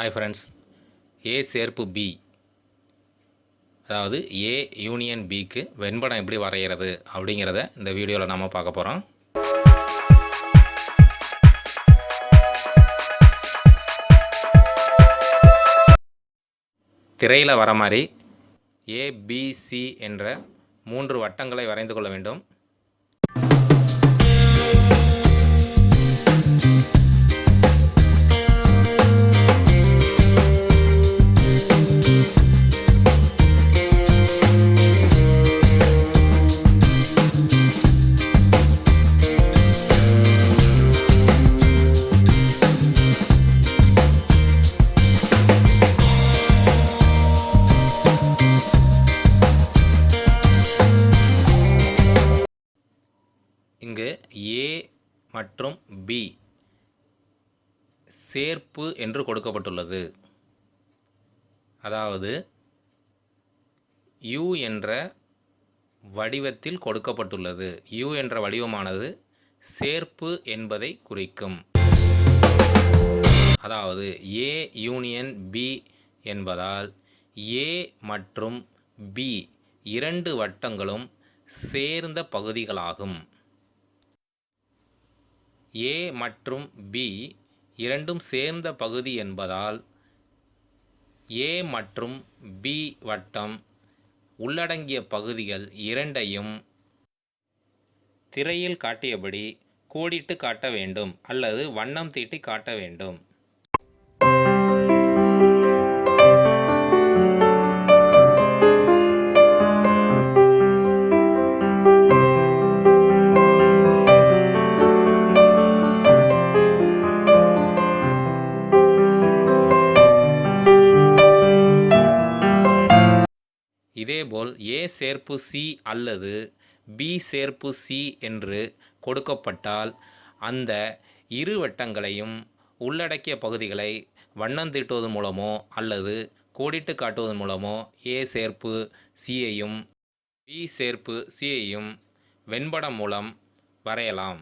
Hi friends, ஏ சேர்ப்பு B, அதாவது A union பிக்கு வெண்படம் எப்படி வரைகிறது அப்படிங்கிறத இந்த வீடியோவில் நாம் பார்க்க போகிறோம். திரையில் வர மாதிரி ஏபிசி என்ற 3 வட்டங்களை வரைந்து கொள்ள வேண்டும். இங்கு ஏ மற்றும் பி சேர்ப்பு என்று கொடுக்கப்பட்டுள்ளது. அதாவது U என்ற வடிவத்தில் கொடுக்கப்பட்டுள்ளது. U என்ற வடிவமானது சேர்ப்பு என்பதை குறிக்கும். அதாவது A யூனியன் B என்பதால் A மற்றும் B 2 வட்டங்களும் சேர்ந்த பகுதிகளாகும். A மற்றும் B இரண்டும் சேர்ந்த பகுதி என்பதால் A மற்றும் B வட்டம் உள்ளடங்கிய பகுதிகள் இரண்டையும் திரையில் காட்டியபடி கோடிட்டு காட்ட வேண்டும் அல்லது வண்ணம் தீட்டி காட்ட வேண்டும். இதேபோல் A சேர்ப்பு C அல்லது B சேர்ப்பு C என்று கொடுக்கப்பட்டால் அந்த இரு வட்டங்களையும் உள்ளடக்கிய பகுதிகளை வண்ணம் தீட்டுவதன் மூலமோ அல்லது கோடிட்டு காட்டுவதன் மூலமோ A சேர்ப்பு Cயையும் B சேர்ப்பு Cயையும் வெண்படம் மூலம் வரையலாம்.